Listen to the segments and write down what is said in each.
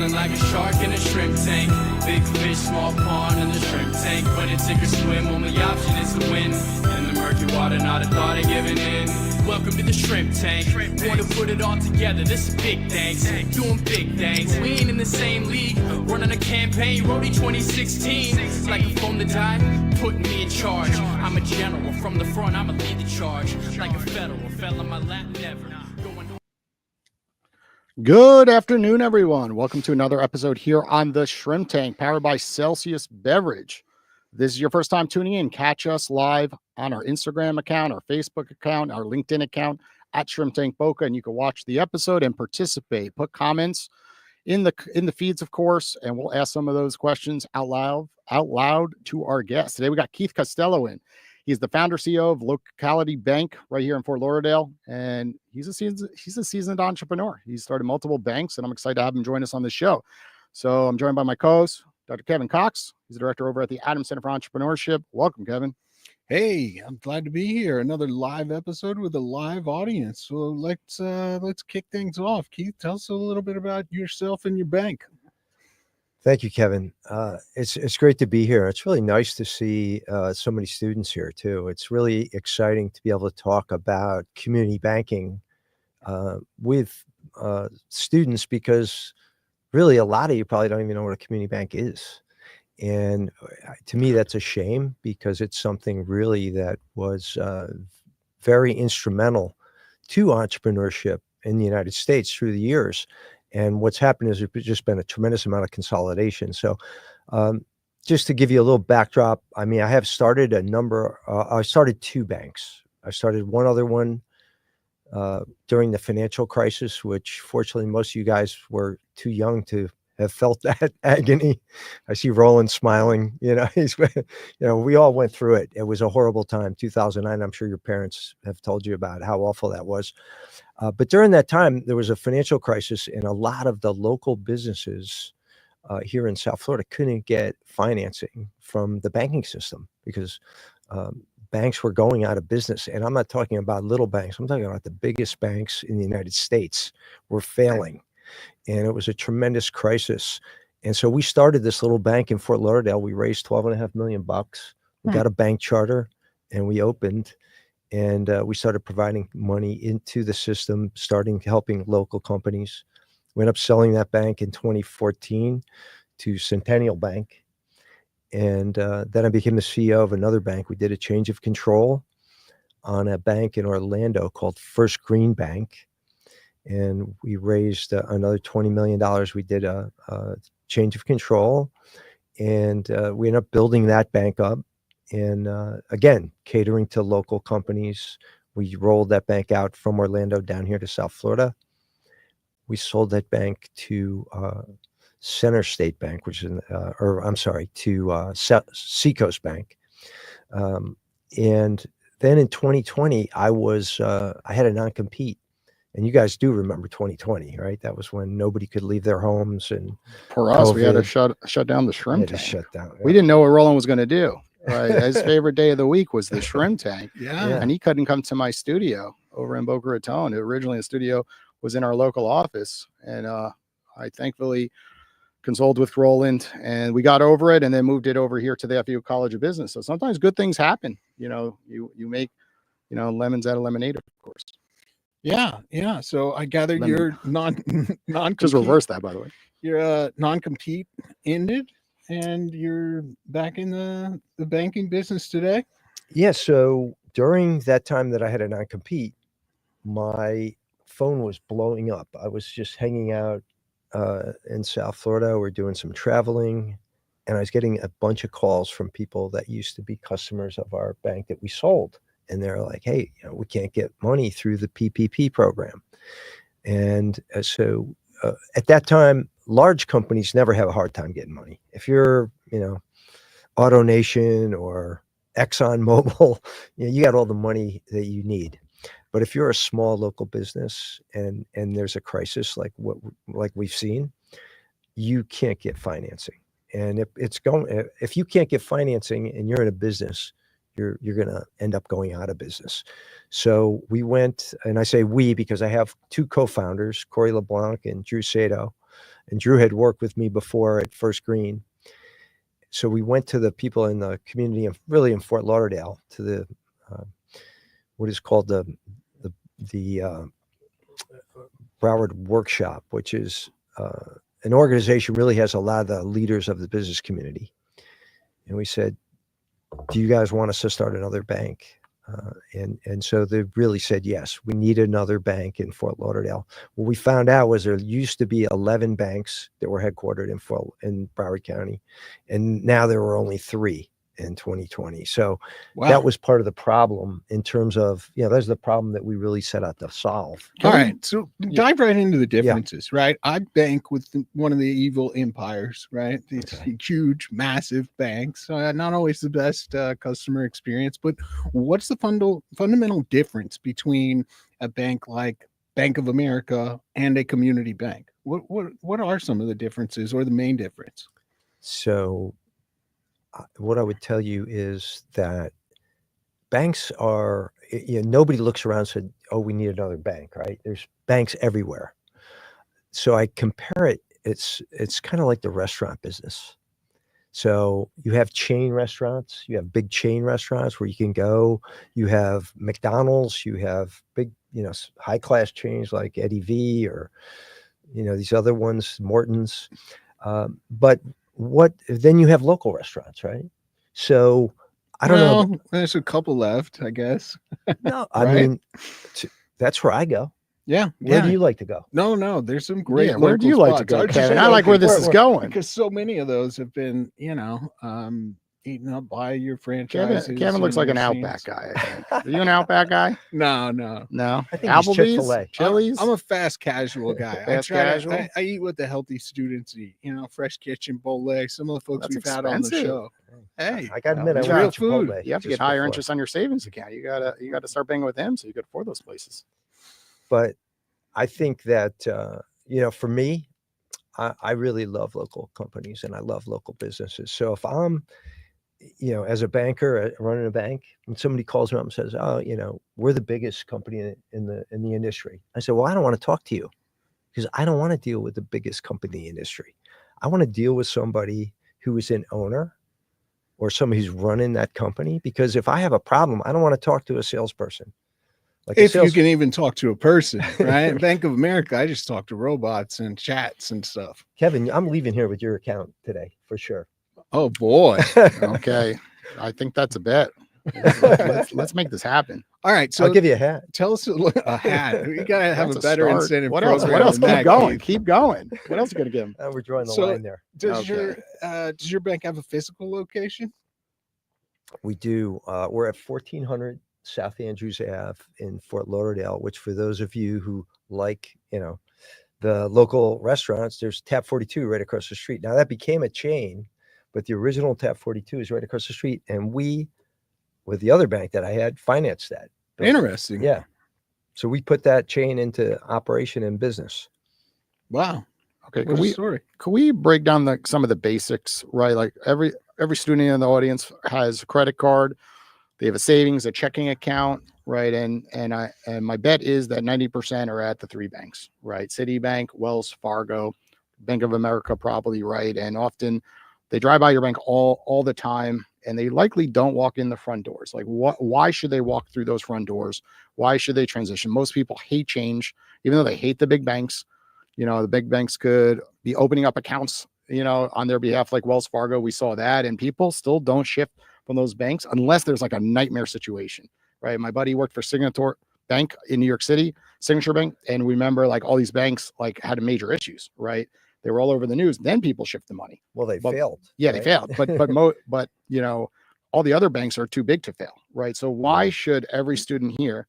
feeling like a shark in a shrimp tank. Big fish, small pond in the shrimp tank. When it's sink or swim, only option is to win. In the murky water, not a thought of giving in. Welcome to the shrimp tank. Want to put it all together, this is big thanks. Doing big things, we ain't in the same league. Running a campaign, Roadie 2016. Like a phone to die, putting me in charge. I'm a general, from the front I'ma lead the charge. Like a federal, fell on my lap, never. Going home. Good afternoon, everyone. Welcome to another episode here on the Shrimp Tank, powered by Celsius Beverage. If this is your first time tuning in, catch us live on our Instagram account, our Facebook account, our LinkedIn account at Shrimp Tank Boca, and you can watch the episode and participate. Put comments in the feeds, of course, and we'll ask some of those questions out loud to our guests. Today we got Keith Costello in. He's the founder CEO of Locality Bank right here in Fort Lauderdale, and he's a seasoned entrepreneur. He's started multiple banks, and I'm excited to have him join us on the show. So I'm joined by my co-host, Dr. Kevin Cox. He's the director over at the Adams Center for Entrepreneurship. Welcome, Kevin. Hey, I'm glad to be here. Another live episode with a live audience. So let's kick things off. Keith, tell us a little bit about yourself and your bank. Thank you, Kevin. It's great to be here. It's really nice to see so many students here too. It's really exciting to be able to talk about community banking with students, because really a lot of you probably don't even know what a community bank is. And to me, that's a shame, because it's something really that was very instrumental to entrepreneurship in the United States through the years. And what's happened is there's just been a tremendous amount of consolidation. So just to give you a little backdrop, I mean, I have started I started two banks. I started one other one during the financial crisis, which fortunately most of you guys were too young to have felt that agony. I see Roland smiling, we all went through it. It was a horrible time, 2009. I'm sure your parents have told you about how awful that was. But during that time, there was a financial crisis, and a lot of the local businesses here in South Florida couldn't get financing from the banking system, because banks were going out of business. And I'm not talking about little banks. I'm talking about the biggest banks in the United States were failing. And it was a tremendous crisis. And so we started this little bank in Fort Lauderdale. We raised $12.5 million. We got a bank charter, and we opened. And we started providing money into the system, helping local companies. We ended up selling that bank in 2014 to Centennial Bank. And then I became the CEO of another bank. We did a change of control on a bank in Orlando called First Green Bank. And we raised another $20 million. We did a change of control, and we ended up building that bank up. And again, catering to local companies. We rolled that bank out from Orlando down here to South Florida. We sold that bank to Center State Bank, which is, to Seacoast Bank. And then in 2020, I had a non-compete. And you guys do remember 2020, right? That was when nobody could leave their homes. And for us, we had to shut down the shrimp tank. Shut down. We didn't know what Roland was going to do. Right, his favorite day of the week was the shrimp tank. Yeah. And he couldn't come to my studio over in Boca Raton. Originally, the studio was in our local office, and I thankfully consoled with Roland, and we got over it, and then moved it over here to the FU College of Business. So sometimes good things happen. You make lemons out of lemonade, of course. Yeah. So I gather your non-compete. Just reverse that, by the way. Your non-compete ended, and you're back in the banking business today? Yeah, so during that time that I had a non-compete, my phone was blowing up. I was just hanging out in South Florida. We're doing some traveling, and I was getting a bunch of calls from people that used to be customers of our bank that we sold. And they're like, hey, we can't get money through the PPP program. And so at that time, large companies never have a hard time getting money. If you're, AutoNation or ExxonMobil, you got all the money that you need. But if you're a small local business and there's a crisis like we've seen, you can't get financing. And if you can't get financing and you're in a business, you're going to end up going out of business. So we went, and I say we because I have two co-founders, Corey LeBlanc and Drew Sato, And Drew had worked with me before at First Green. So we went to the people in the community, really in Fort Lauderdale, to the what is called the Broward Workshop, which is an organization really has a lot of the leaders of the business community. And we said, do you guys want us to start another bank? And so they really said, yes, we need another bank in Fort Lauderdale. What we found out was there used to be 11 banks that were headquartered in Broward County. And now there were only 3 in 2020. So that was part of the problem in terms of, that's the problem that we really set out to solve. All right. So dive right into the differences, right? I bank with one of the evil empires, right? These huge, massive banks. Not always the best customer experience, but what's the fundamental difference between a bank like Bank of America and a community bank? What are some of the differences or the main difference? So what I would tell you is that banks are, nobody looks around and said, oh, we need another bank, right? There's banks everywhere. So I compare it, it's kind of like the restaurant business. So you have chain restaurants, you have big chain restaurants where you can go, you have McDonald's, you have big, high class chains like Eddie V or, these other ones, Morton's. But then you have local restaurants, right? So I don't know. There's a couple left, I guess. No, I mean, that's where I go. Yeah. Where do you like to go? No, there's some great. Yeah, where do you like to go, Kevin? I like where this is going because so many of those have been, eaten up by your franchise. Kevin looks like an Outback guy. I think. Are you an Outback guy? No. I think Applebee's, Chick-fil-A. Chili's. I'm a fast casual guy. Casual. I eat what the healthy students eat. Fresh kitchen, bowl eggs. Some of the folks we've had on the show. Hey, I got to admit, I real went to Chipotle. food. You have to get higher interest on your savings account. You gotta start banking with them so you could afford those places. But I think that for me, I really love local companies and I love local businesses. So if I'm as a banker running a bank, and somebody calls me up and says, "Oh, we're the biggest company in the industry," I said, "Well, I don't want to talk to you because I don't want to deal with the biggest company in the industry. I want to deal with somebody who is an owner or somebody who's running that company. Because if I have a problem, I don't want to talk to a salesperson." If you can even talk to a person, right? Bank of America, I just talk to robots and chats and stuff. Kevin, I'm leaving here with your account today for sure. Oh boy. Okay. I think that's a bet. Let's make this happen. All right. So I'll give you a hat. Tell us a hat. We got to have That's a better start. incentive What else? program. What else? than Keep that, going. Keith. Keep going. What else are you gonna give them? We're drawing the So, line there. Does your bank have a physical location? We do. We're at 1400 South Andrews Ave in Fort Lauderdale, which for those of you who like, the local restaurants, there's Tap 42 right across the street. Now that became a chain, but the original Tap 42 is right across the street. And we, with the other bank that I had, financed that. Interesting. Yeah. So we put that chain into operation and business. Wow. Okay. What a story. Can we break down some of the basics, right? Like every student in the audience has a credit card. They have a savings, a checking account, right? And my bet is that 90% are at the 3 banks, right? Citibank, Wells Fargo, Bank of America, probably, right? And often they drive by your bank all the time, and they likely don't walk in the front doors. Like, why should they walk through those front doors? Why should they transition? Most people hate change, even though they hate the big banks. The big banks could be opening up accounts, on their behalf, like Wells Fargo. We saw that, and people still don't shift from those banks unless there's like a nightmare situation, right? My buddy worked for Signature Bank in New York City, Signature Bank, and remember, like, all these banks like had major issues, right? They were all over the news. Then people shift the money. Well, they failed. Yeah, right? they failed. But all the other banks are too big to fail, right? So why should every student here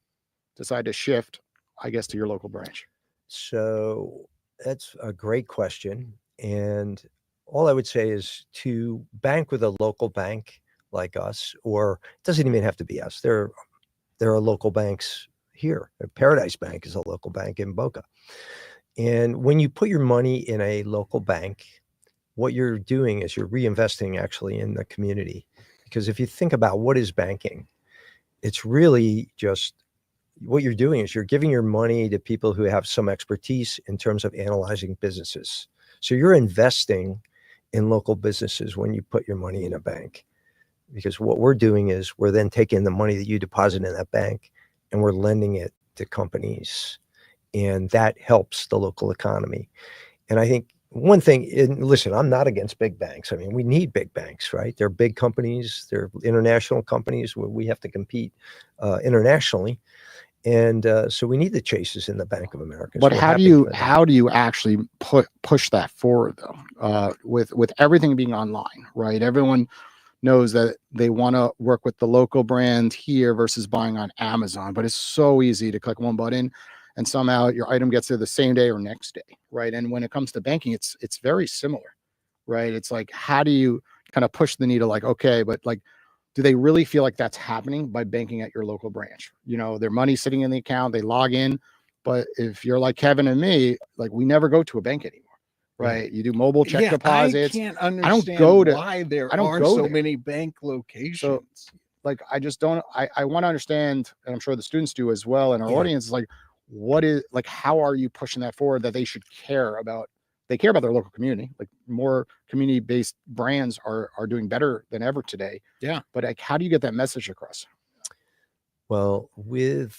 decide to shift, I guess, to your local branch? So that's a great question. And all I would say is to bank with a local bank like us, or it doesn't even have to be us. There are local banks here. Paradise Bank is a local bank in Boca. And when you put your money in a local bank, what you're doing is you're reinvesting actually in the community. Because if you think about what is banking, it's really just what you're doing is you're giving your money to people who have some expertise in terms of analyzing businesses. So you're investing in local businesses when you put your money in a bank, because what we're doing is we're then taking the money that you deposit in that bank and we're lending it to companies, and that helps the local economy. And I think one thing, and listen, I'm not against big banks. I mean, we need big banks, right? They're big companies, they're international companies where we have to compete internationally. And so we need the Chases in the Bank of America. But how do you actually push that forward though? With everything being online, right? Everyone knows that they want to work with the local brand here versus buying on Amazon, but it's so easy to click one button and somehow your item gets there the same day or next day, right? And when it comes to banking, it's very similar, right? It's like, how do you kind of push the needle? Like, okay, but like, do they really feel like that's happening by banking at your local branch? You know, their money's sitting in the account, they log in. But if you're like Kevin and me, like we never go to a bank anymore, right? You do mobile check deposits. I can't understand why there are so many bank locations. So, like, I just don't, I want to understand, and I'm sure the students do as well, and our audience is like, what is, like, how are you pushing that forward that they should care about? They care about their local community. Like, more community-based brands are doing better than ever today. Yeah. But like, how do you get that message across? Well, with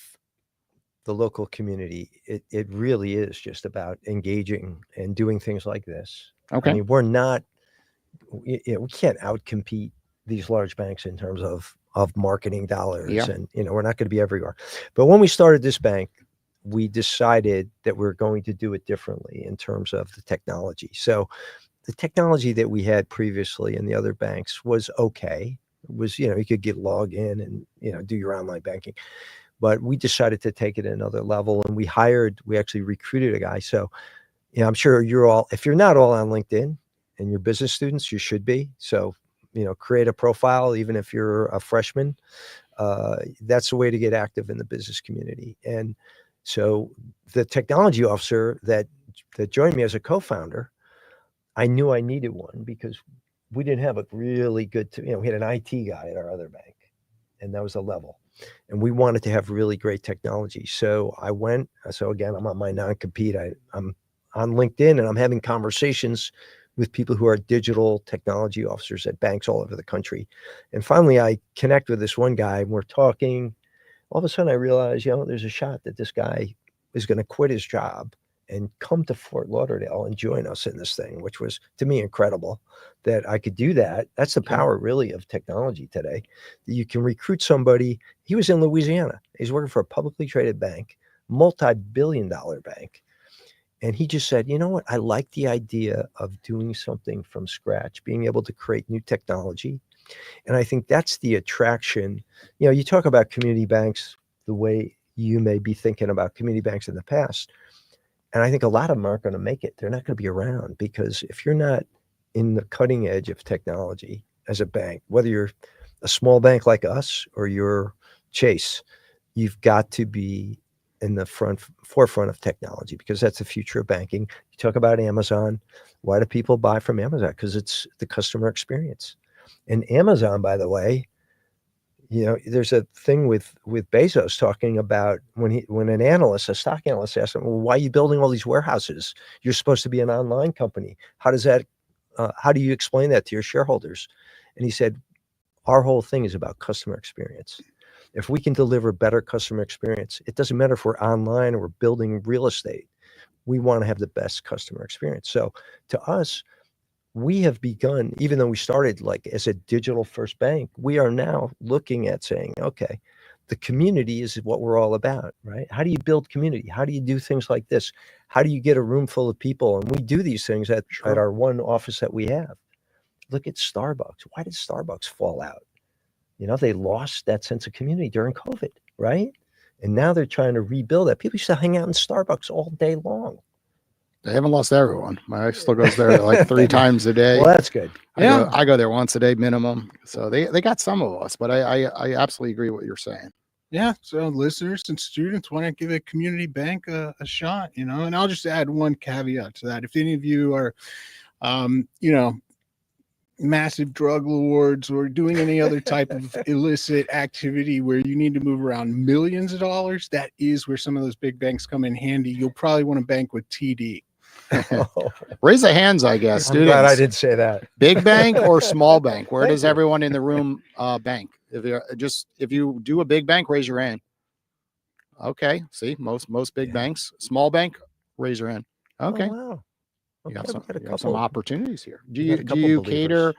the local community, it really is just about engaging and doing things like this. Okay. I mean, we're not, we can't outcompete these large banks in terms of marketing dollars, and we're not going to be everywhere. But when we started this bank, we decided that we're going to do it differently in terms of the technology. So the technology that we had previously in the other banks was okay. It was, you could get logged in and, do your online banking. But we decided to take it another level, and we actually recruited a guy. So, I'm sure if you're not all on LinkedIn and you're business students, you should be. So, create a profile, even if you're a freshman. That's a way to get active in the business community. And so the technology officer that joined me as a co-founder, I knew I needed one because we didn't have a really good, we had an IT guy at our other bank, and that was a level. And we wanted to have really great technology. So again, I'm on my non-compete. I'm on LinkedIn, and I'm having conversations with people who are digital technology officers at banks all over the country. And finally, I connect with this one guy, and we're talking. All of a sudden, I realize, there's a shot that this guy is going to quit his job and come to Fort Lauderdale and join us in this thing, which was, to me, incredible that I could do that. That's the power, really, of technology today. You can recruit somebody. He was in Louisiana. He's working for a publicly traded bank, multi-billion-dollar bank. And he just said, you know what? I like the idea of doing something from scratch, being able to create new technology. And I think that's the attraction. You talk about community banks the way you may be thinking about community banks in the past. And I think a lot of them aren't going to make it. They're not going to be around, because if you're not in the cutting edge of technology as a bank, whether you're a small bank like us or you're Chase, you've got to be in the forefront of technology, because that's the future of banking. You talk about Amazon. Why do people buy from Amazon? Because it's the customer experience. And Amazon, by the way, there's a thing with Bezos talking about when a stock analyst asked him, well, why are you building all these warehouses? You're supposed to be an online company. How do you explain that to your shareholders? And he said, our whole thing is about customer experience. If we can deliver better customer experience, it doesn't matter if we're online or we're building real estate. We want to have the best customer experience. So to us, we have begun, even though we started like as a digital first bank, we are now looking at saying, okay, the community is what we're all about, right? How do you build community? How do you do things like this? How do you get a room full of people? And we do these things at our one office that we have. Look at Starbucks. Why did Starbucks fall out? They lost that sense of community during COVID, right? And now they're trying to rebuild that. People used to hang out in Starbucks all day long. They haven't lost everyone. My wife still goes there like 3 times a day. Well, that's good. I go there once a day minimum. So they got some of us, but I absolutely agree with what you're saying. Yeah. So listeners and students, why not give a community bank a shot, and I'll just add one caveat to that. If any of you are, massive drug lords or doing any other type of illicit activity where you need to move around millions of dollars, that is where some of those big banks come in handy. You'll probably want to bank with TD. Raise the hands, I guess. I'm glad I Students, didn't say that. big bank or small bank? Where Thank does you. everyone in the room bank? If you do a big bank, raise your hand. Okay, see, most big Yeah. banks. Small bank, raise your hand. Okay, Oh, wow. you Okay, have we got a you have some couple. opportunities here. Do We got you a do couple you believers. cater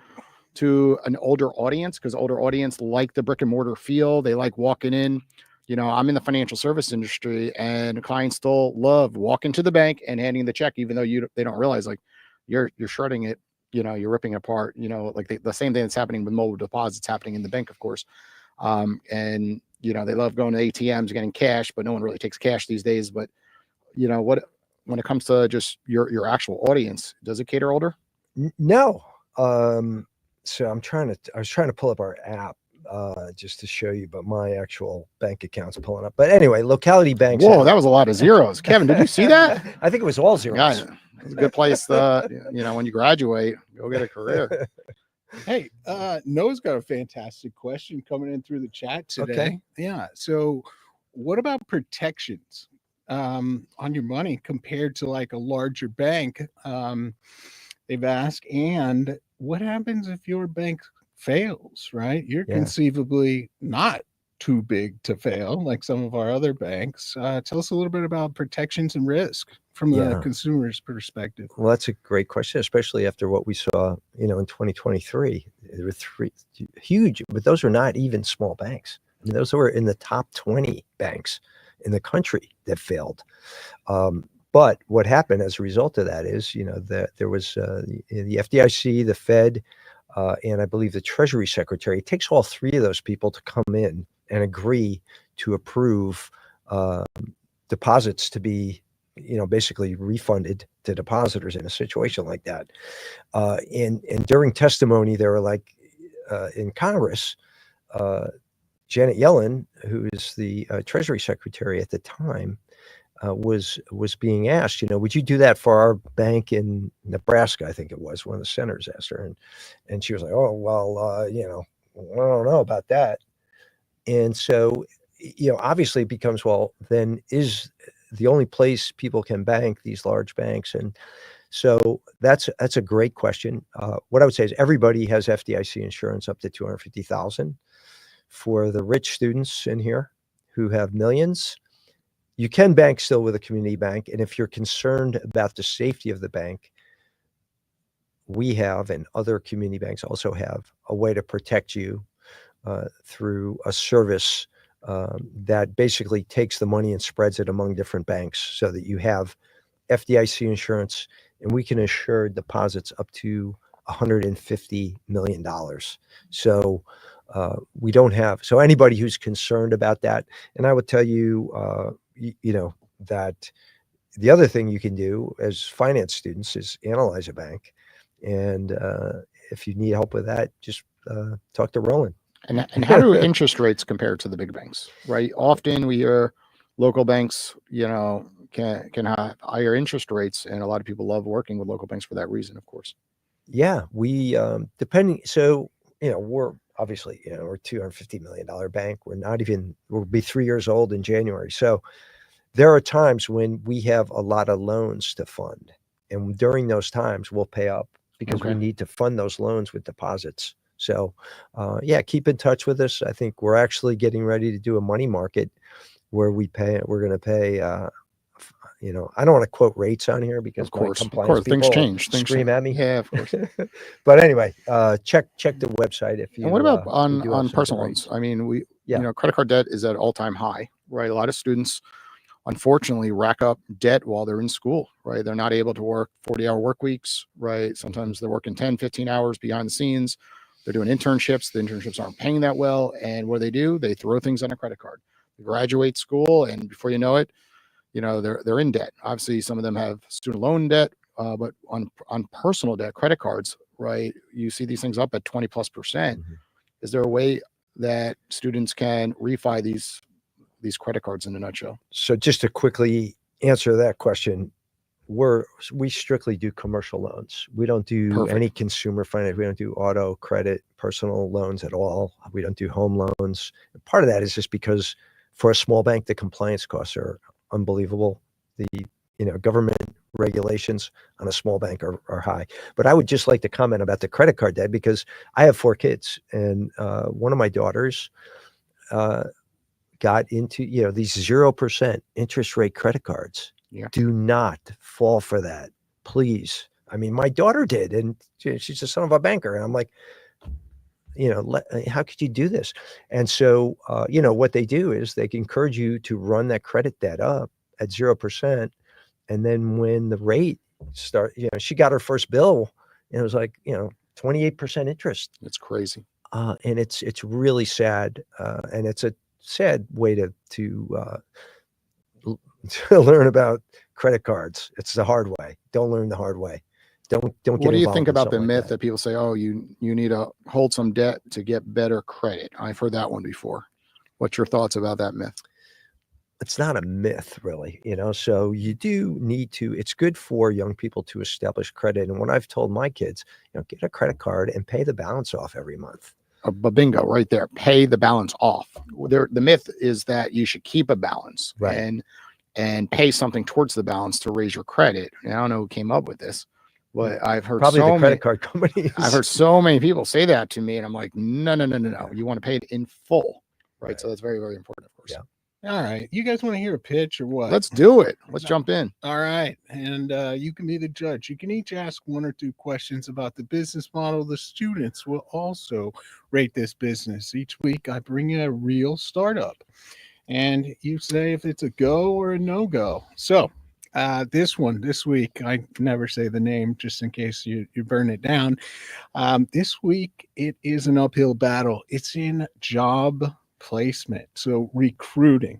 to an older audience? Because older audience like the brick and mortar feel. They like walking in. I'm in the financial service industry, and clients still love walking to the bank and handing the check, even though they don't realize like you're shredding it. You're ripping it apart. Like the same thing that's happening with mobile deposits happening in the bank, of course. And they love going to ATMs, getting cash, but no one really takes cash these days. But what when it comes to just your actual audience, does it cater older? No. So I was trying to pull up our app just to show you, but my actual bank account's pulling up. But anyway, Locality Bank. Whoa, that was a lot of zeros. Kevin, did you see that? I think it was all zeros. Yeah, it's a good place to, when you graduate, go get a career. Hey, Noah's got a fantastic question coming in through the chat today. Okay. Yeah. So what about protections on your money compared to like a larger bank? They've asked, and what happens if your bank fails, right? You're Yeah. conceivably not too big to fail like some of our other banks. Tell us a little bit about protections and risk from the consumer's perspective. Well, that's a great question, especially after what we saw, in 2023. There were three huge, but those are not even small banks. I mean, those were in the top 20 banks in the country that failed. But what happened as a result of that is, that there was the FDIC, the Fed, and I believe the Treasury Secretary. It takes all three of those people to come in and agree to approve deposits to be, basically refunded to depositors in a situation like that. And during testimony, they were like, in Congress, Janet Yellen, who is the Treasury Secretary at the time, was being asked, would you do that for our bank in Nebraska? I think it was. One of the senators asked her, and she was like, oh, well, I don't know about that. And so, obviously it becomes, well, then is the only place people can bank these large banks? And so that's a great question. What I would say is everybody has FDIC insurance up to $250,000. For the rich students in here who have millions, you can bank still with a community bank. And if you're concerned about the safety of the bank, we have, and other community banks also have, a way to protect you through a service that basically takes the money and spreads it among different banks so that you have FDIC insurance, and we can insure deposits up to $150 million. So we don't have, so anybody who's concerned about that, and I would tell you, that the other thing you can do as finance students is analyze a bank. And if you need help with that, just talk to Roland. And how do interest rates compare to the big banks, right? Often we hear local banks, can have higher interest rates, and a lot of people love working with local banks for that reason, of course. Yeah, we depending. So we're obviously we're a $250 million bank. We'll be 3 years old in January. So there are times when we have a lot of loans to fund, and during those times we'll pay up because we need to fund those loans with deposits. So, keep in touch with us. I think we're actually getting ready to do a money market where we're going to pay, I don't want to quote rates on here because of course, things change. Scream at me. Yeah, of course. But anyway, check the website if you. And what about on personal loans? I mean, credit card debt is at all-time high, right? A lot of students, unfortunately, rack up debt while they're in school, right? They're not able to work 40-hour work weeks, right? Sometimes they're working 10, 15 hours behind the scenes. They're doing internships. The internships aren't paying that well. And what do? They throw things on a credit card. They graduate school, and before you know it, they're in debt. Obviously, some of them have student loan debt, but on personal debt, credit cards, right? You see these things up at 20+%. Mm-hmm. Is there a way that students can refi these credit cards in a nutshell? So just to quickly answer that question, we strictly do commercial loans. We don't do any consumer finance. We don't do auto credit, personal loans at all. We don't do home loans. Part of that is just because for a small bank, the compliance costs are unbelievable. The government regulations on a small bank are high. But I would just like to comment about the credit card debt, because I have 4 kids, and one of my daughters got into, these 0% interest rate credit cards. Yeah. Do not fall for that, please. I mean, my daughter did, and she's the son of a banker, and I'm like, how could you do this? And so, what they do is they encourage you to run that credit debt up at 0%. And then when the rate she got her first bill, and it was like, 28% interest. It's crazy. And it's really sad. And it's a sad way to learn about credit cards. It's the hard way. Don't learn the hard way. Don't get What do you involved think in about the something like myth that people say, oh, you need to hold some debt to get better credit? I've heard that one before. What's your thoughts about that myth? It's not a myth, really, so you do need to, it's good for young people to establish credit. And what I've told my kids, get a credit card and pay the balance off every month. But bingo, right there. Pay the balance off. The myth is that you should keep a balance, right, and pay something towards the balance to raise your credit. And I don't know who came up with this, but I've heard probably the credit card companies. I've heard so many people say that to me, and I'm like, no. You want to pay it in full, right? So that's very, very important, of course. Yeah. All right. You guys want to hear a pitch or what? Let's do it. Let's jump in. All right. And you can be the judge. You can each ask 1 or 2 questions about the business model. The students will also rate this business. Each week, I bring you a real startup, and you say if it's a go or a no-go. So this week, I never say the name just in case you burn it down. This week, it is an uphill battle. It's in job placement, so recruiting.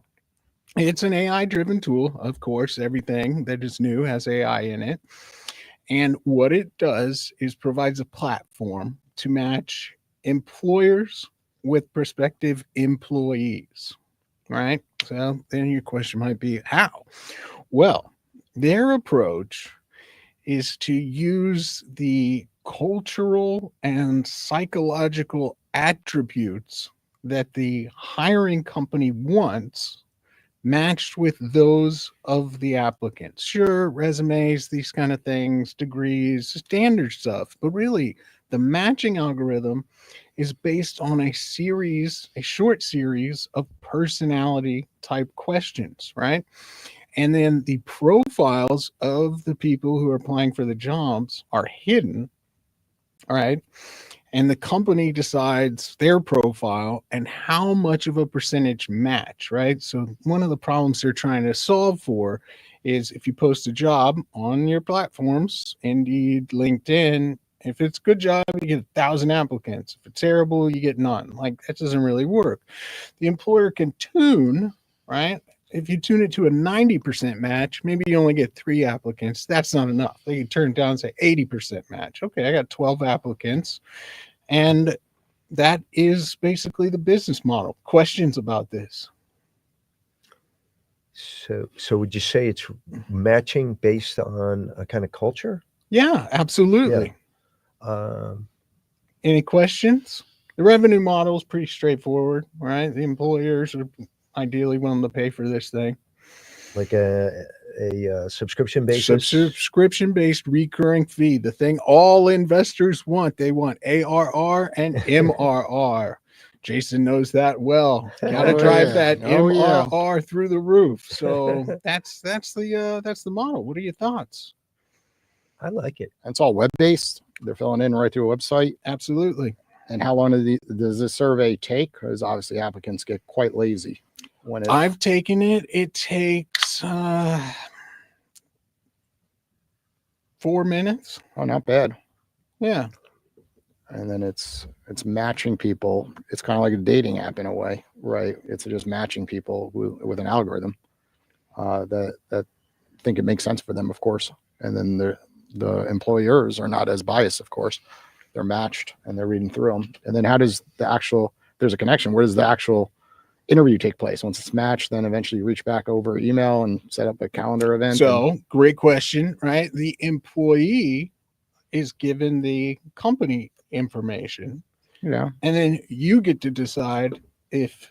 It's an AI-driven tool, of course. Everything that is new has AI in it. And what it does is provides a platform to match employers with prospective employees, right? So then your question might be, how? Well, their approach is to use the cultural and psychological attributes that the hiring company wants matched with those of the applicants. Sure, resumes, these kind of things, degrees, standard stuff, but really the matching algorithm is based on a short series of personality type questions, right? And then the profiles of the people who are applying for the jobs are hidden, all right? And the company decides their profile and how much of a percentage match, right? So one of the problems they're trying to solve for is if you post a job on your platforms, Indeed, LinkedIn, if it's a good job, you get 1,000 applicants. If it's terrible, you get none. Like, that doesn't really work. The employer can tune, right? If you tune it to a 90% match, maybe you only get 3 applicants. That's not enough. They can turn it down and say 80% match. Okay, I got 12 applicants. And that is basically the business model. Questions about this? So would you say it's matching based on a kind of culture? Yeah, absolutely. Yeah. Any questions? The revenue model is pretty straightforward, right? The employers are ideally willing to pay for this thing. Like a subscription basis? Subscription-based recurring fee, the thing all investors want. They want ARR and MRR. Jason knows that well. Got to drive that MRR through the roof. So that's the model. What are your thoughts? I like it. It's all web-based. They're filling in right through a website. Absolutely. And how long does this survey take? Because obviously applicants get quite lazy. I've taken it. It takes 4 minutes. Oh, not bad. Yeah. And then it's matching people. It's kind of like a dating app in a way, right? It's just matching people with an algorithm that think it makes sense for them, of course. And then the employers are not as biased, of course. They're matched and they're reading through them. And then how does there's a connection. Where does the actual interview take place? Once it's matched, then eventually you reach back over email and set up a calendar event. So great question, right? The employee is given the company information. Yeah. And then you get to decide if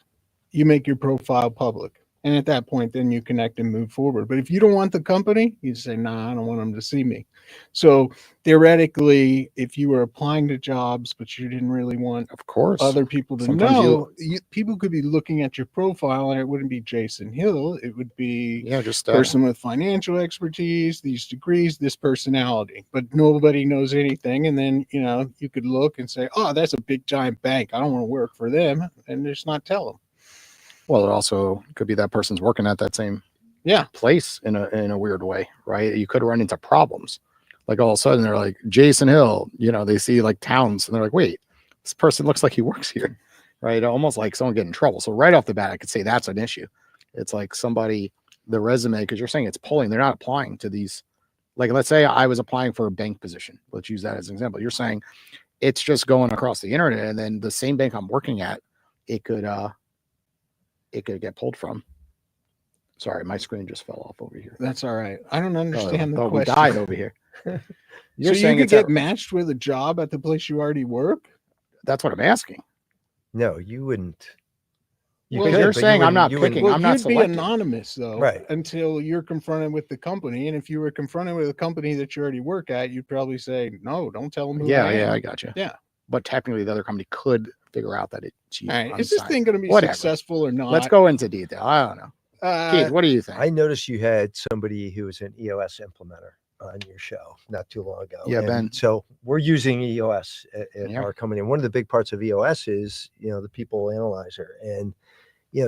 you make your profile public. And at that point, then you connect and move forward. But if you don't want the company, you say, nah, I don't want them to see me. So theoretically, if you were applying to jobs, but you didn't really want Of course. other people to Sometimes know, people could be looking at your profile and it wouldn't be Jason Hill. It would be just person with financial expertise, these degrees, this personality, but nobody knows anything. And then, you could look and say, oh, that's a big giant bank. I don't want to work for them. And just not tell them. Well, it also could be that person's working at that same place in a weird way, right? You could run into problems. Like all of a sudden they're like Jason Hill, they see like towns and they're like, wait, this person looks like he works here, right? Almost like someone getting in trouble. So right off the bat, I could say that's an issue. It's like the resume, because you're saying it's pulling, they're not applying to these. Like, let's say I was applying for a bank position. Let's use that as an example. You're saying it's just going across the internet, and then the same bank I'm working at, it could get pulled from. Sorry, my screen just fell off over here. That's all right. I don't understand the question. We died over here. You're saying you could get matched with a job at the place you already work? That's what I'm asking. No, you wouldn't. You're saying I'm not picking. I'm not selecting. You'd be anonymous though, right? Until you're confronted with the company, and if you were confronted with a company that you already work at, you'd probably say, "No, don't tell them who I am." I got you. Yeah, but technically, the other company could figure out that it's you. All right, is this thing going to be successful or not? Let's go into detail. I don't know. Keith, what do you think? I noticed you had somebody who was an EOS implementer on your show not too long ago. Yeah, Ben. So we're using EOS at our company. And one of the big parts of EOS is, the people analyzer. And,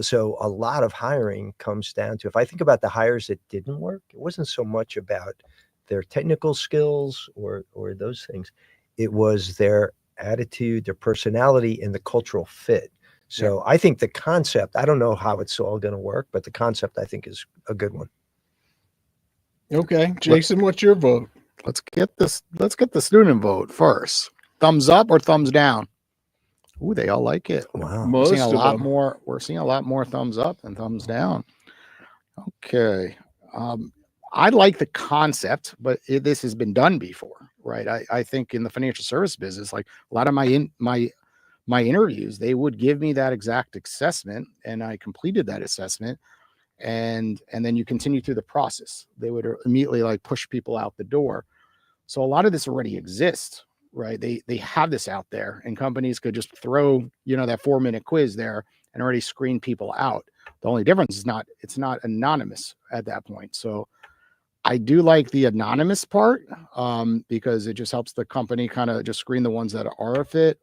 so a lot of hiring comes down to, if I think about the hires that didn't work, it wasn't so much about their technical skills or those things. It was their attitude, their personality, and the cultural fit. So I think the concept, I don't know how it's all going to work, but the concept I think is a good one. Okay. Jason, what's your vote? Let's get the student vote first. Thumbs up or thumbs down? Ooh, they all like it. Wow. We're seeing a lot more thumbs up than thumbs down. Okay. I like the concept, but this has been done before, right? I think in the financial service business, like a lot of my interviews, they would give me that exact assessment, and I completed that assessment, and then you continue through the process. They would immediately like push people out the door. So a lot of this already exists, right? They have this out there, and companies could just throw, that 4-minute quiz there and already screen people out. The only difference is it's not anonymous at that point. So I do like the anonymous part, because it just helps the company kind of just screen the ones that are a fit.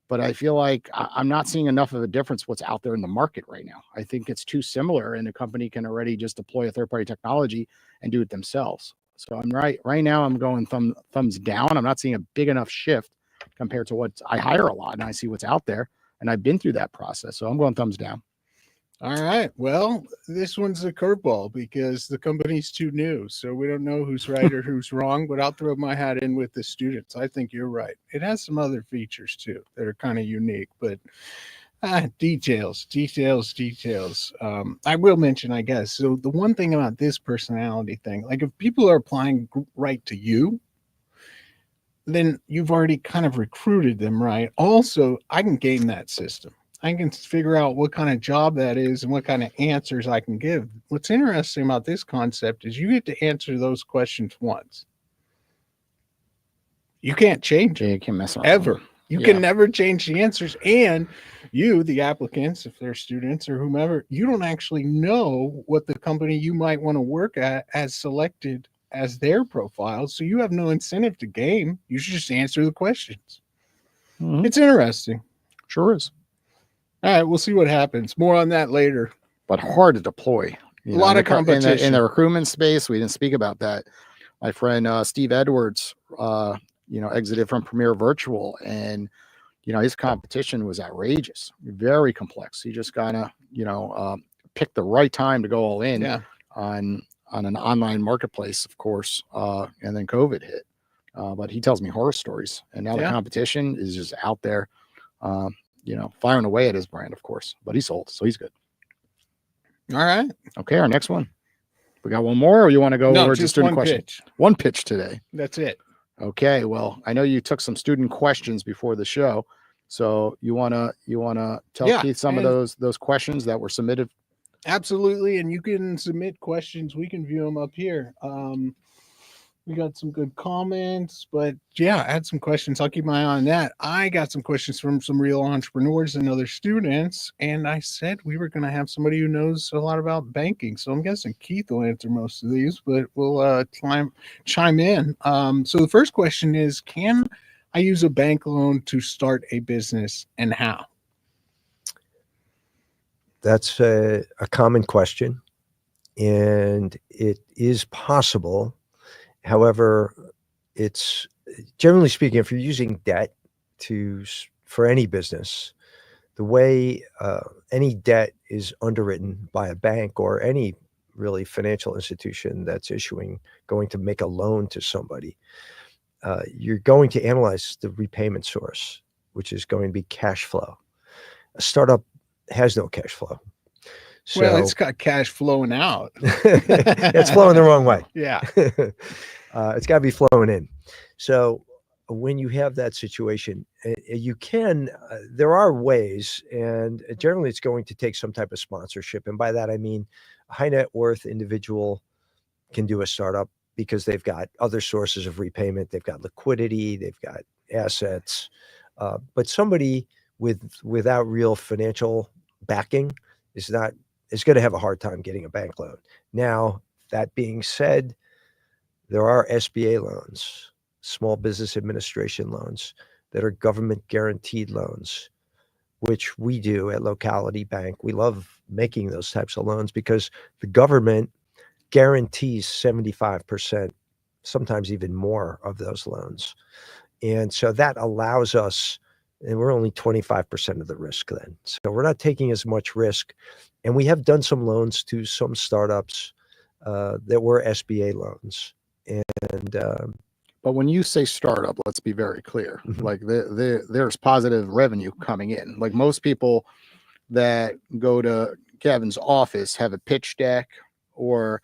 But I feel like I'm not seeing enough of a difference what's out there in the market right now. I think it's too similar, and a company can already just deploy a third-party technology and do it themselves. So I'm right now I'm going thumbs down. I'm not seeing a big enough shift compared to what I hire a lot, and I see what's out there, and I've been through that process. So I'm going thumbs down. All right. Well, this one's a curveball because the company's too new. So we don't know who's right or who's wrong, but I'll throw my hat in with the students. I think you're right. It has some other features too that are kind of unique, but details. I will mention, I guess. So the one thing about this personality thing, like if people are applying right to you, then you've already kind of recruited them, right? Also, I can game that system. I can figure out what kind of job that is and what kind of answers I can give. What's interesting about this concept is you get to answer those questions once. You can't change it. You can mess up ever. You can never change the answers. And you, the applicants, if they're students or whomever, you don't actually know what the company you might want to work at has selected as their profile. So you have no incentive to game. You should just answer the questions. Mm-hmm. It's interesting. Sure is. All right, we'll see what happens. More on that later. But hard to deploy. A lot of competition. In the recruitment space, we didn't speak about that. My friend Steve Edwards, exited from Premier Virtual, and his competition was outrageous, very complex. He just kind of picked the right time to go all in on an online marketplace, of course, and then COVID hit. But he tells me horror stories, and now the competition is just out there. Firing away at his brand, of course, but he sold, so he's good. All right. Okay, our next one. We got one more, or you want to go over to student questions? Pitch. One pitch today. That's it. Okay. Well, I know you took some student questions before the show, so you wanna tell Keith some of those questions that were submitted Absolutely. And you can submit questions. We can view them up here. We got some good comments, but yeah, add some questions. I'll keep my eye on that. I got some questions from some real entrepreneurs and other students, and I said we were going to have somebody who knows a lot about banking. So I'm guessing Keith will answer most of these, but we'll chime in. So the first question is, can I use a bank loan to start a business, and how? That's a common question, and it is possible. However, it's generally speaking, if you're using debt for any business, the way any debt is underwritten by a bank or any really financial institution that's going to make a loan to somebody, you're going to analyze the repayment source, which is going to be cash flow. A startup has no cash flow. So, well, it's got cash flowing out. It's flowing the wrong way. Yeah. It's got to be flowing in. So when you have that situation, there are ways, and generally it's going to take some type of sponsorship. And by that, I mean a high net worth individual can do a startup because they've got other sources of repayment. They've got liquidity, they've got assets, but somebody without real financial backing is going to have a hard time getting a bank loan. Now, that being said, there are SBA loans, Small Business Administration loans, that are government guaranteed loans, which we do at Locality Bank. We love making those types of loans because the government guarantees 75%, sometimes even more, of those loans. And so that allows us, and we're only 25% of the risk then. So we're not taking as much risk. And we have done some loans to some startups that were SBA loans. And but when you say startup, let's be very clear. Like there's positive revenue coming in. Like most people that go to Kevin's office have a pitch deck, or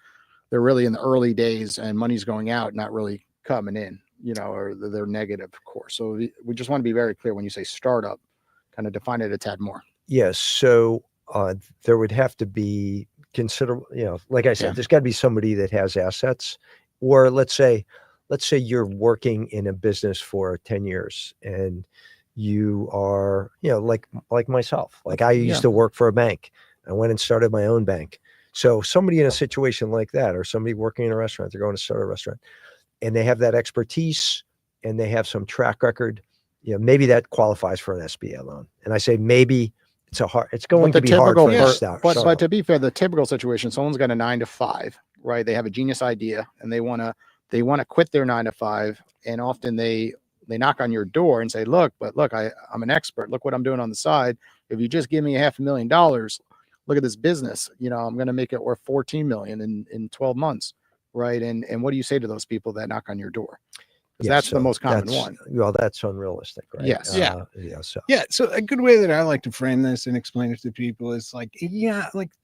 they're really in the early days and money's going out, not really coming in, or they're negative, of course. So we just want to be very clear when you say startup, kind of define it a tad more. Yes. So there would have to be considerable, like I said, there's got to be somebody that has assets. Or let's say you're working in a business for 10 years and you are, like myself, like I used to work for a bank. I went and started my own bank. So somebody in a situation like that, or somebody working in a restaurant, they're going to start a restaurant, and they have that expertise and they have some track record, maybe that qualifies for an SBA loan. And I say, maybe it's going to be hard for them to start. But to be fair, the typical situation, someone's got a 9-to-5, right? They have a genius idea and they want to quit their 9-to-5. And often they knock on your door and say, look, I'm an expert. Look what I'm doing on the side. If you just give me $500,000, look at this business. I'm going to make it worth $14 million in 12 months. Right. And what do you say to those people that knock on your door? That's the most common one. Well, that's unrealistic, right? Yes. So a good way that I like to frame this and explain it to people is like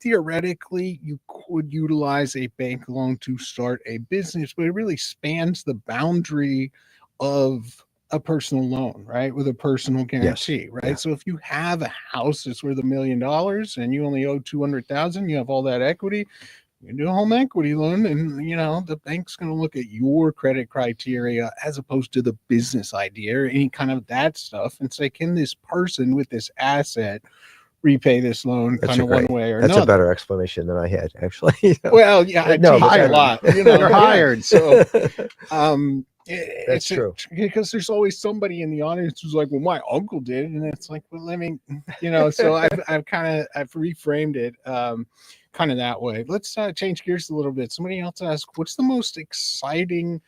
theoretically you could utilize a bank loan to start a business, but it really spans the boundary of a personal loan, right? With a personal guarantee, right? Yeah. So if you have a house that's worth $1 million and you only owe $200,000, you have all that equity, you can do a home equity loan, and the bank's going to look at your credit criteria as opposed to the business idea or any kind of that stuff and say, can this person with this asset repay this loan one way or another? That's a better explanation than I had, actually. Well, yeah, I know a lot. You're hired. So that's true. Because there's always somebody in the audience who's like, well, my uncle did. And it's like, well, let me, so I've reframed it kind of that way. Let's change gears a little bit. Somebody else asked, what's the most exciting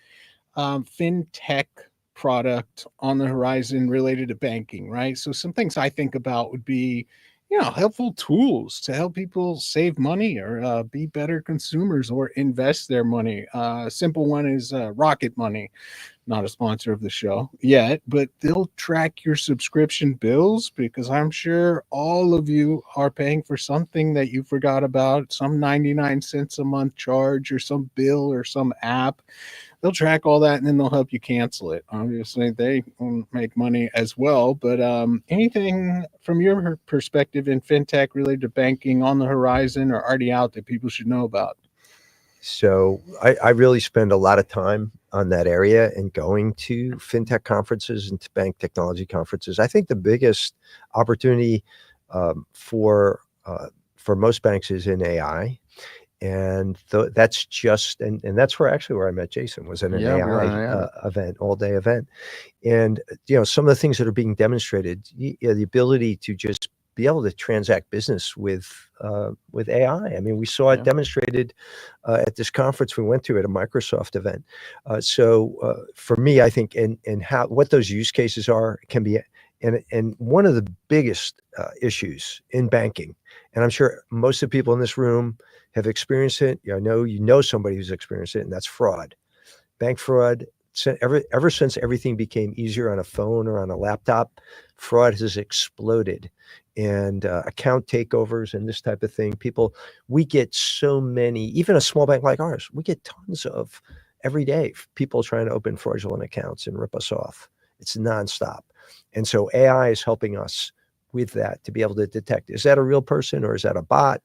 fintech product on the horizon related to banking, right? So some things I think about would be, helpful tools to help people save money or be better consumers or invest their money. A simple one is Rocket Money. not a sponsor of the show yet, but they'll track your subscription bills, because I'm sure all of you are paying for something that you forgot about, some 99 cents a month charge or some bill or some app. They'll track all that, and then they'll help you cancel it. Obviously, they make money as well. But anything from your perspective in fintech related to banking on the horizon or already out that people should know about? So I really spend a lot of time on that area and going to fintech conferences and to bank technology conferences. I think the biggest opportunity for most banks is in AI. And that's just, and that's where I met Jason, was in an AI event, all day event. And, some of the things that are being demonstrated, the ability to just be able to transact business with AI. I mean, we saw it demonstrated at this conference we went to at a Microsoft event. So for me, I think, and what those use cases are can be, and one of the biggest issues in banking, and I'm sure most of the people in this room have experienced it. I know somebody who's experienced it, and that's fraud. Bank fraud. Ever since everything became easier on a phone or on a laptop, fraud has exploded, and account takeovers and this type of thing. We get so many, even a small bank like ours, we get tons of every day, people trying to open fraudulent accounts and rip us off. It's nonstop. And so AI is helping us with that, to be able to detect, is that a real person or is that a bot?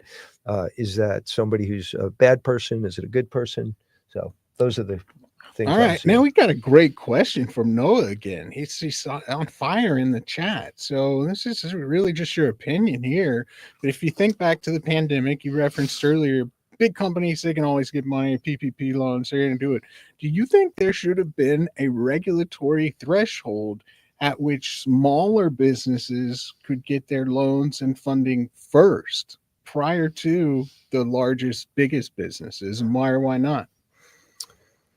Is that somebody who's a bad person? Is it a good person? So those are the things. All right. Now we got a great question from Noah again. He's on fire in the chat. So this is really just your opinion here. But if you think back to the pandemic, you referenced earlier, big companies, they can always get money, PPP loans, they're going to do it. Do you think there should have been a regulatory threshold at which smaller businesses could get their loans and funding first prior to the largest, biggest businesses? And why or why not?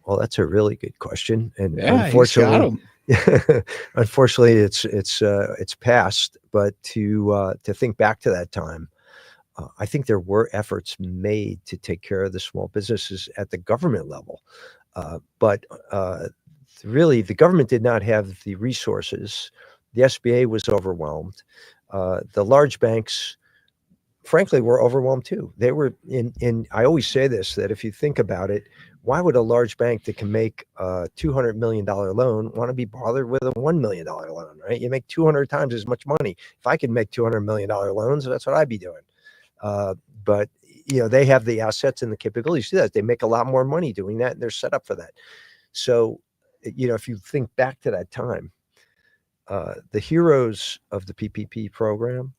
Well, that's a really good question, and unfortunately, it's past. But to think back to that time, I think there were efforts made to take care of the small businesses at the government level, but really, the government did not have the resources. The SBA was overwhelmed. The large banks, frankly, were overwhelmed too. They were I always say this, that if you think about it, why would a large bank that can make a $200 million loan want to be bothered with a $1 million loan, right? You make 200 times as much money. If I could make $200 million loans, that's what I'd be doing. But, they have the assets and the capabilities to do that. They make a lot more money doing that, and they're set up for that. So, if you think back to that time, the heroes of the PPP program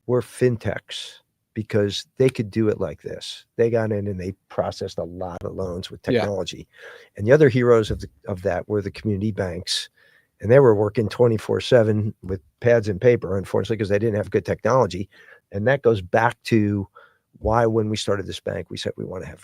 were fintechs, because they could do it like this. They got in and they processed a lot of loans with technology. And the other heroes of that were the community banks, and they were working 24/7 with pads and paper, unfortunately, because they didn't have good technology. And that goes back to why, when we started this bank, we said we want to have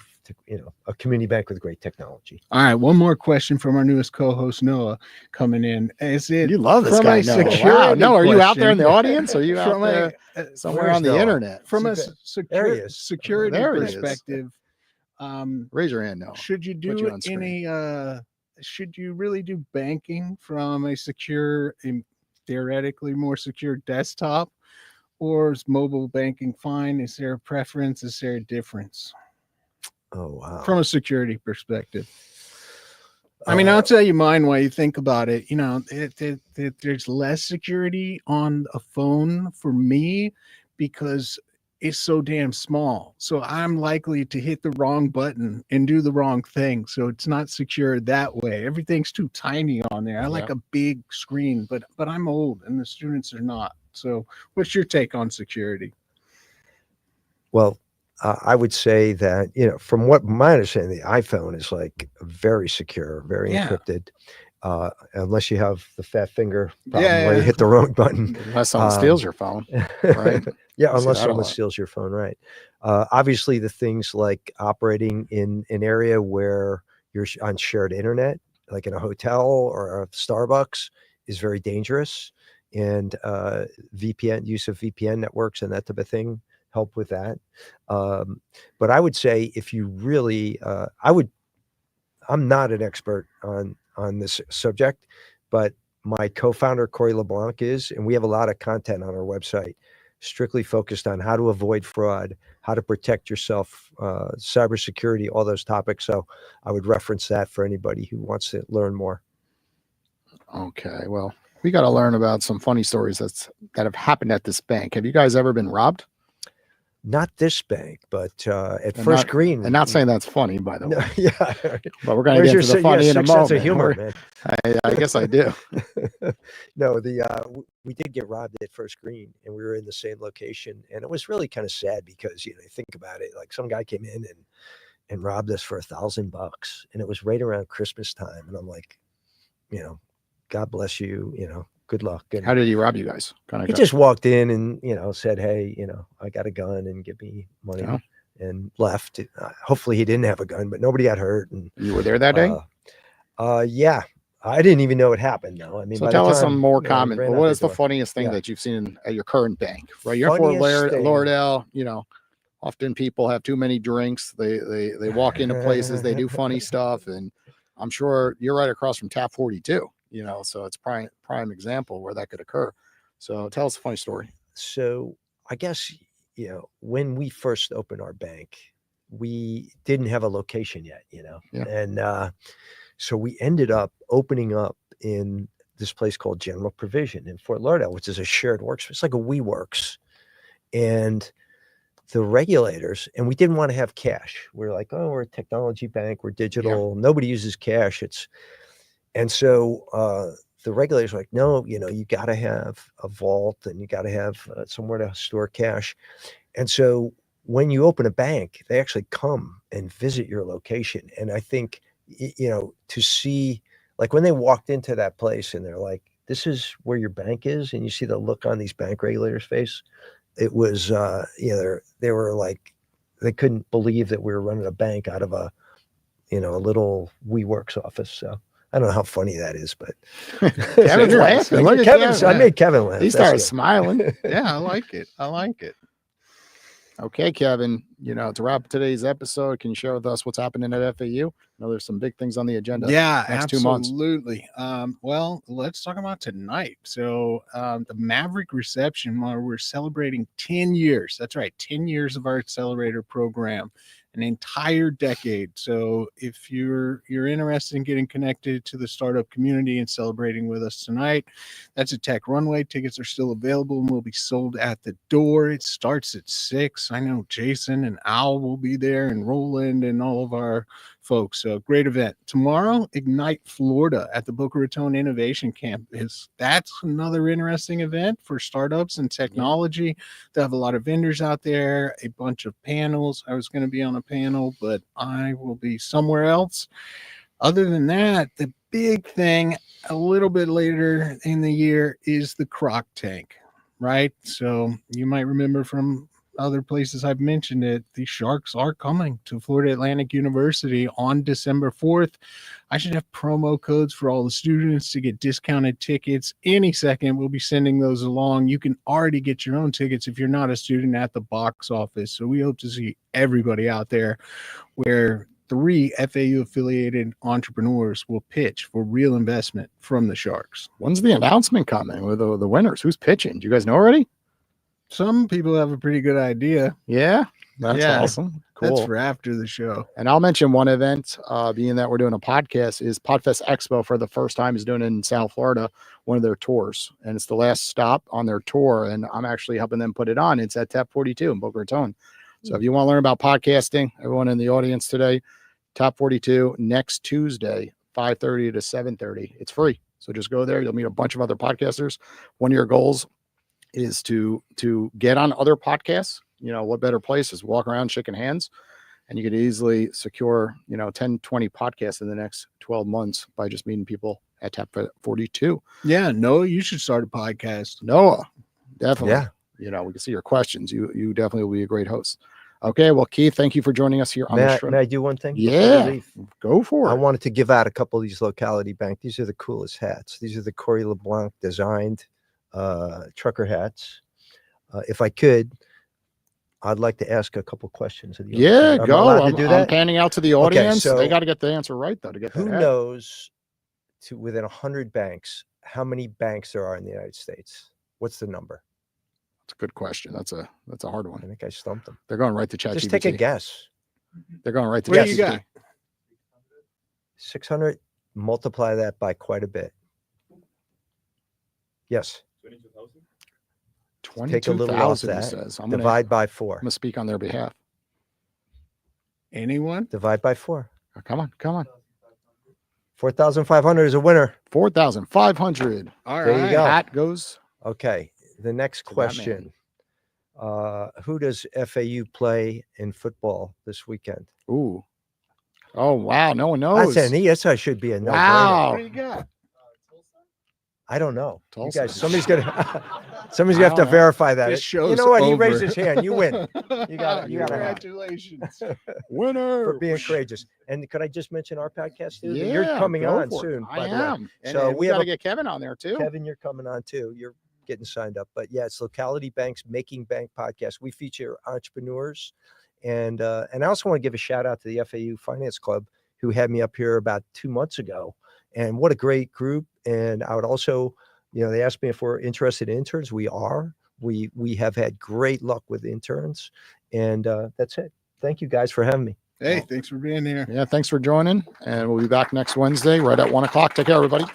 a community bank with great technology. All right, one more question from our newest co-host, Noah, coming in. You love this guy, Noah. Wow. No, are you out there in the audience? Or are you out there somewhere on the internet? From a security perspective, raise your hand, Noah. Should you do should you really do banking from a secure and theoretically more secure desktop, or is mobile banking fine? Is there a preference? Is there a difference? Oh, wow. From a security perspective. I mean, I'll tell you mine while you think about it. There's less security on a phone for me because it's so damn small. So I'm likely to hit the wrong button and do the wrong thing. So it's not secure that way. Everything's too tiny on there. I like a big screen, but I'm old and the students are not. So what's your take on security? Well, I would say that, from what my understanding, the iPhone is like very secure, very encrypted, unless you have the fat finger problem where you hit the wrong button. Unless someone steals your phone, right? Unless someone steals your phone, right? Obviously, the things like operating in an area where you're on shared internet, like in a hotel or a Starbucks, is very dangerous. And use of VPN networks and that type of thing help with that. But I would say, if you really, I'm not an expert on on this subject, but my co-founder, Corey LeBlanc, is, and we have a lot of content on our website strictly focused on how to avoid fraud, how to protect yourself, cybersecurity, all those topics. So I would reference that for anybody who wants to learn more. Okay, well, we got to learn about some funny stories that have happened at this bank. Have you guys ever been robbed? Not this bank, but at And First not- Green. And not saying that's funny, by the No, way. yeah. But we're going to Where's get into the funny in a sick sense moment. of humor, man. I guess I do. No, we did get robbed at First Green, and we were in the same location, and it was really kind of sad because, you think about it, like some guy came in and robbed us for $1,000, and it was right around Christmas time, and I'm like, God bless you, good luck. And How did he rob you guys? he just walked in and said, hey, I got a gun and give me money. Oh. And left. Hopefully he didn't have a gun, but nobody got hurt. And You were there that day? yeah, I didn't even know it happened though. I mean, So by tell the us some time, more we common. ran out What is the door. funniest thing Yeah. that you've seen at your current bank? Right, you're in Fort Funniest thing. Lauderdale. Often people have too many drinks. They walk into places, they do funny stuff, and I'm sure you're right across from Tap 42. So it's prime example where that could occur. So tell us a funny story. So I guess, when we first opened our bank, we didn't have a location yet, Yeah. and so we ended up opening up in this place called General Provision in Fort Lauderdale, which is a shared workspace. It's like a WeWorks. And the regulators, and we didn't want to have cash. We're like, oh, we're a technology bank, we're digital, nobody uses cash. And so the regulators were like, no, you got to have a vault and you got to have somewhere to store cash. And so when you open a bank, they actually come and visit your location. And I think, to see, like when they walked into that place and they're like, this is where your bank is. And you see the look on these bank regulators' face. It was, they were like, they couldn't believe that we were running a bank out of a little WeWorks office. So I don't know how funny that is, but Kevin's laughing. Look at Kevin. I made Kevin laugh. He That's started good. smiling. Yeah, I like it. I like it. Okay, Kevin, to wrap up today's episode, can you share with us what's happening at FAU? I know there's some big things on the agenda. Yeah, next 2 months. absolutely. Well, let's talk about tonight. So the Maverick reception, where we're celebrating 10 years. That's right, 10 years of our accelerator program, an entire decade. So if you're interested in getting connected to the startup community and celebrating with us tonight, that's a Tech Runway. Tickets are still available and will be sold at the door. It starts at 6. I know Jason and Al will be there, and Roland and all of our folks. So great event. Tomorrow, Ignite Florida at the Boca Raton Innovation Campus. That's another interesting event for startups and technology. They have a lot of vendors out there, a bunch of panels. I was going to be on a panel, but I will be somewhere else. Other than that, the big thing a little bit later in the year is the Croc Tank, right? So you might remember from other places I've mentioned it, the Sharks are coming to Florida Atlantic University on December 4th. I should have promo codes for all the students to get discounted tickets. Any second, we'll be sending those along. You can already get your own tickets if you're not a student at the box office. So we hope to see everybody out there, where 3 FAU affiliated entrepreneurs will pitch for real investment from the Sharks. When's the announcement coming with the winners? Who's pitching? Do you guys know already? Some people have a pretty good idea. Yeah, that's Yeah. awesome. Cool. That's for after the show. And I'll mention one event, being that we're doing a podcast, is Podfest Expo for the first time is doing it in South Florida, one of their tours. And it's the last stop on their tour. And I'm actually helping them put it on. It's at Tap 42 in Boca Raton. So if you want to learn about podcasting, everyone in the audience today, Top 42 next Tuesday, 5:30 to 7:30. It's free. So just go there. You'll meet a bunch of other podcasters. One of your goals is to get on other podcasts. What better place is walk around shaking hands, and you could easily secure 10 20 podcasts in the next 12 months by just meeting people at Tap 42. Yeah, Noah, you should start a podcast. Noah, definitely. Yeah. We can see your questions. You definitely will be a great host. Okay, well, Keith, thank you for joining us here on the show. May I do one thing? before we Yeah, leave? go for it. I wanted to give out a couple of these Locality Bank. These are the coolest hats. These are the Corey LeBlanc designed trucker hats. If I could, I'd like to ask a couple questions of the Yeah, audience. Am I go. allowed to I'm, do I'm that? panning out to the audience. so they got to get the answer right, though, to get that. Who hat. knows to within 100 banks, how many banks there are in the United States? What's the number? That's a good question. That's a hard I one. think I stumped them. They're going right to ChatGPT. Just take a guess. They're going right to What do ChatGPT. you got? 600, multiply that by quite a bit. Yes. 22,000. Take a little off 22,000, he that. says. I'm Divide by going 4. to speak on their behalf. Anyone? Divide by 4. Oh, come on. 4,500 is a winner. 4,500. All There you right. go. Hat goes. Okay. The next To that question. Who does FAU play in football this weekend? Ooh. Oh, wow. No one knows. That's I should be a no-brainer. Wow. What do you got? I don't know. Tulsa. You guys, somebody's gonna have to don't know. verify that. This show's You know what? He over. raised his hand. You win. You got it. Congratulations. Winner. For being courageous. And could I just mention our podcast too? Yeah, You're coming go on for it. soon. I by the way. am. And So we we got have to get Kevin on there too. Kevin, you're coming on too. You're getting signed up. But yeah, it's Locality Bank's Making Bank podcast. We feature entrepreneurs. And I also want to give a shout out to the FAU Finance Club who had me up here about 2 months ago. And what a great group. And I would also, they asked me if we're interested in interns. We are. We have had great luck with interns. And that's it. Thank you guys for having me. Hey, thanks for being here. Yeah, thanks for joining. And we'll be back next Wednesday right at 1 o'clock. Take care, everybody.